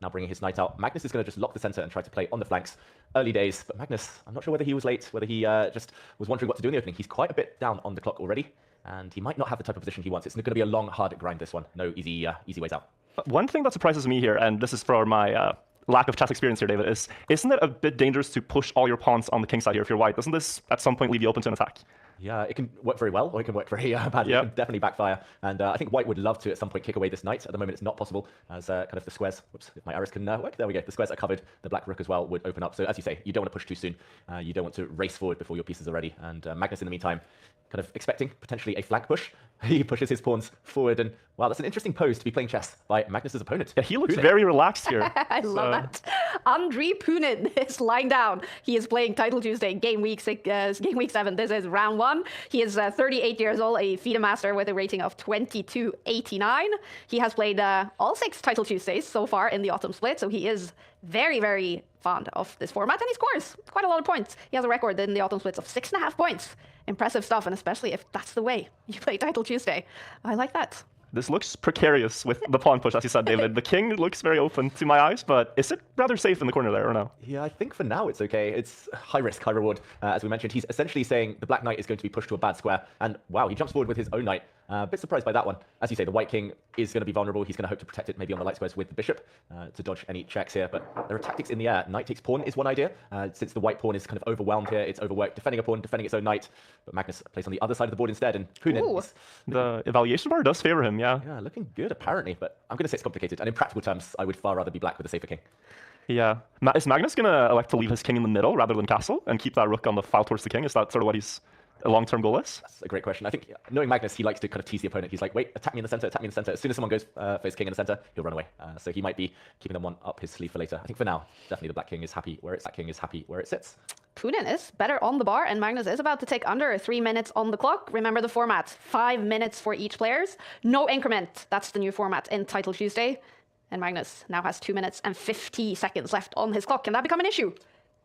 now bringing his knight out. Magnus is going to just lock the center and try to play on the flanks. Early days, but Magnus, I'm not sure whether he was late, whether he just was wondering what to do in the opening. He's quite a bit down on the clock already, and he might not have the type of position he wants. It's going to be a long, hard grind, this one. No easy ways out. One thing that surprises me here, and this is for my lack of chess experience here, David, is isn't it a bit dangerous to push all your pawns on the king side here if you're white? Doesn't this at some point leave you open to an attack? Yeah, it can work very well, or it can work very badly. It can definitely backfire. And I think white would love to, at some point, kick away this knight. At the moment, it's not possible, as kind of the squares, whoops, if my arrows can work, there we go. The squares are covered. The black rook as well would open up. So as you say, you don't want to push too soon. You don't want to race forward before your pieces are ready. And Magnus, in the meantime, kind of expecting potentially a flank push. He pushes his pawns forward, and wow, that's an interesting pose to be playing chess by Magnus's opponent. Yeah, he looks very relaxed here. I love that. Andriy Punin is lying down. He is playing Title Tuesday, game week 7. This is round 1. He is 38 years old, a FIDE master with a rating of 2289. He has played all 6 Title Tuesdays so far in the autumn split, so he is very, very fond of this format, and he scores quite a lot of points. He has a record in the autumn splits of 6.5 points. Impressive stuff, and especially if that's the way you play Title Tuesday. I like that. This looks precarious with the pawn push, as you said, David. The king looks very open to my eyes, but is it rather safe in the corner there, or no? Yeah, I think for now it's okay. It's high risk, high reward. As we mentioned, he's essentially saying the black knight is going to be pushed to a bad square, and wow, he jumps forward with his own knight. A bit surprised by that one. As you say, the white king is going to be vulnerable. He's going to hope to protect it maybe on the light squares with the bishop to dodge any checks here. But there are tactics in the air. Knight takes pawn is one idea. Since the white pawn is kind of overwhelmed here, it's overworked defending a pawn, defending its own knight. But Magnus plays on the other side of the board instead, and Punin the evaluation bar does favor him, yeah. Yeah, looking good apparently, but I'm going to say it's complicated. And in practical terms, I would far rather be black with a safer king. Yeah. Is Magnus going to elect to leave his king in the middle rather than castle and keep that rook on the file towards the king? Is that sort of what his long-term goal is? That's a great question. I think knowing Magnus, he likes to kind of tease the opponent. He's like, wait, attack me in the center, attack me in the center. As soon as someone goes for his king in the center, he'll run away. So he might be keeping them one up his sleeve for later. I think for now, definitely the black king is happy where it's that king is happy where it sits. Punin is better on the bar, and Magnus is about to take under 3 minutes on the clock. Remember the format, 5 minutes for each players. No increment. That's the new format in Title Tuesday. And Magnus now has 2 minutes and 50 seconds left on his clock. Can that become an issue?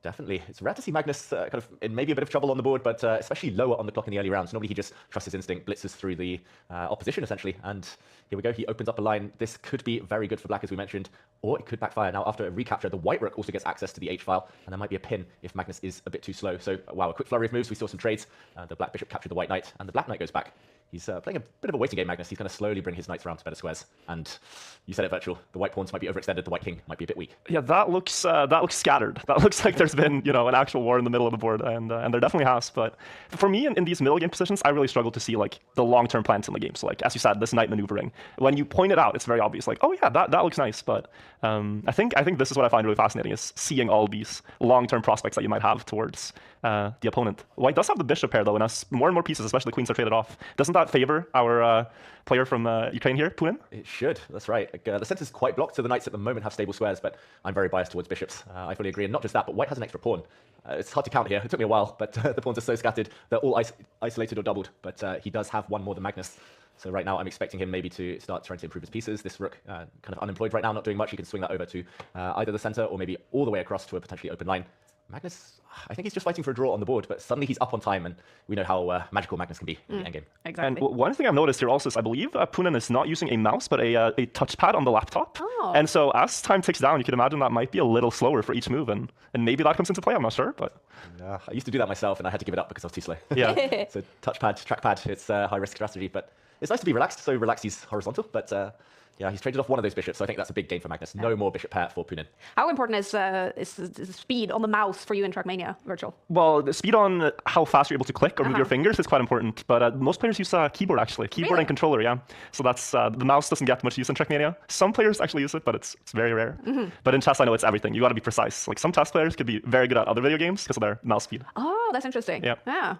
Definitely. It's rare to see Magnus kind of in maybe a bit of trouble on the board, but especially lower on the clock in the early rounds. Normally he just trusts his instinct, blitzes through the opposition essentially, and here we go. He opens up a line. This could be very good for black, as we mentioned, or it could backfire. Now, after a recapture, the white rook also gets access to the H-file, and there might be a pin if Magnus is a bit too slow. So, wow, a quick flurry of moves. We saw some trades. The black bishop captured the white knight, and the black knight goes back. He's playing a bit of a waiting game, Magnus. He's going to slowly bring his knights around to better squares. And you said it, Virtual. The white pawns might be overextended. The white king might be a bit weak. Yeah, that looks scattered. That looks like there's been, an actual war in the middle of the board, and there definitely has. But for me, in these middle game positions, I really struggle to see like the long-term plans in the game. So like, as you said, this knight maneuvering. When you point it out, it's very obvious. Like, oh yeah, that looks nice. But I think this is what I find really fascinating, is seeing all these long-term prospects that you might have towards the opponent. White does have the bishop pair though, and as more and more pieces, especially queens, are traded off, doesn't that favor our player from Ukraine here, Punin? It should, that's right. The center's quite blocked, so the knights at the moment have stable squares, but I'm very biased towards bishops. I fully agree, and not just that, but white has an extra pawn. It's hard to count here. It took me a while, but the pawns are so scattered, they're all isolated or doubled, but he does have one more than Magnus. So right now I'm expecting him maybe to start trying to improve his pieces. This rook kind of unemployed right now, not doing much. You can swing that over to either the center or maybe all the way across to a potentially open line. Magnus, I think he's just fighting for a draw on the board, but suddenly he's up on time, and we know how magical Magnus can be in the endgame. Exactly. And one thing I've noticed here also is I believe Punin is not using a mouse, but a touchpad on the laptop. Oh. And so as time ticks down, you can imagine that might be a little slower for each move, and maybe that comes into play, I'm not sure, but... Yeah, I used to do that myself, and I had to give it up because I was too slow. Yeah. So touchpad, trackpad, it's a high-risk strategy, but it's nice to be relaxed, so relaxed he's horizontal, but... yeah, he's traded off one of those bishops, so I think that's a big gain for Magnus. No more bishop pair for Punin. How important is the speed on the mouse for you in Trackmania, Virtual? Well, the speed on how fast you're able to click or move your fingers is quite important, but most players use keyboard, actually. Keyboard and controller, yeah. So that's the mouse doesn't get much use in Trackmania. Some players actually use it, but it's very rare. But in chess, I know it's everything. You got to be precise. Like, some chess players could be very good at other video games because of their mouse speed. Oh, that's interesting. Yeah.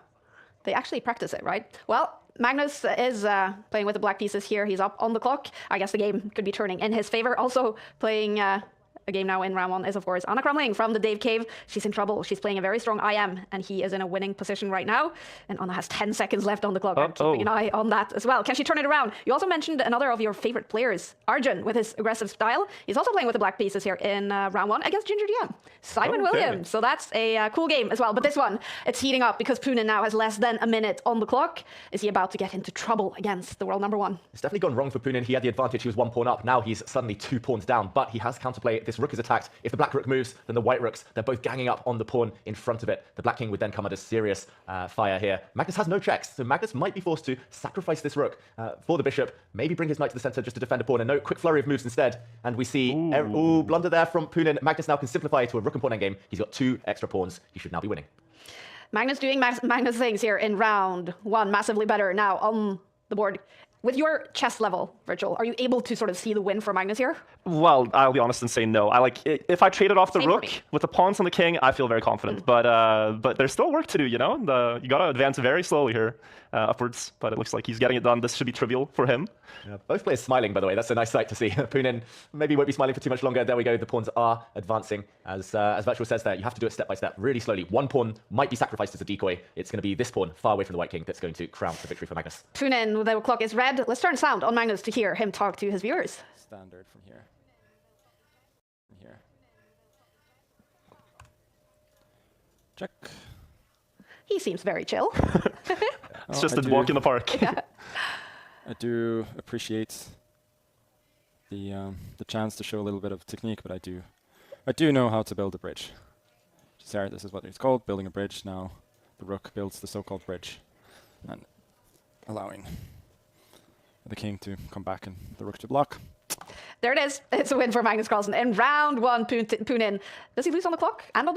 They actually practice it, right? Well, Magnus is playing with the black pieces here. He's up on the clock. I guess the game could be turning in his favor. Also playing a game now in round 1 is, of course, Anna Crumling from the Dave Cave. She's in trouble. She's playing a very strong IM, and he is in a winning position right now. And Anna has 10 seconds left on the clock. I'm keeping an eye on that as well. Can she turn it around? You also mentioned another of your favorite players, Arjun, with his aggressive style. He's also playing with the black pieces here in round 1 against Ginger GM, Simon Williams. So that's a cool game as well. But this one, it's heating up because Punin now has less than a minute on the clock. Is he about to get into trouble against the world number 1? It's definitely gone wrong for Punin. He had the advantage. He was 1 pawn up. Now he's suddenly 2 pawns down, but he has counterplay. This rook is attacked. If the black rook moves, then the white rooks, they're both ganging up on the pawn in front of it. The black king would then come under serious fire here. Magnus has no checks, so Magnus might be forced to sacrifice this rook for the bishop, maybe bring his knight to the center just to defend a pawn, and no, quick flurry of moves instead. And we see, blunder there from Punin. Magnus now can simplify to a rook and pawn endgame. He's got 2 extra pawns. He should now be winning. Magnus doing Magnus things here in round 1, massively better now on the board. With your chess level, Virtual, are you able to sort of see the win for Magnus here? Well, I'll be honest and say no. If I traded off the Same rook with the pawns on the king, I feel very confident. But there's still work to do, you know? You got to advance very slowly here upwards, but it looks like he's getting it done. This should be trivial for him. Yeah, both players smiling, by the way. That's a nice sight to see. Punin maybe won't be smiling for too much longer. There we go. The pawns are advancing. As Virtual says there, you have to do it step by step, really slowly. 1 pawn might be sacrificed as a decoy. It's going to be this pawn far away from the white king that's going to crown the victory for Magnus. Punin, the clock is red. Let's turn sound on Magnus to hear him talk to his viewers. Standard from here. From here. Check. He seems very chill. It's just a walk in the park. Yeah. I do appreciate the chance to show a little bit of technique, but I do know how to build a bridge. Sorry, this is what it's called, building a bridge. Now the rook builds the so-called bridge, and allowing the king to come back and the rook to block. There it is. It's a win for Magnus Carlsen in round 1. Punin. Does he lose on the clock and on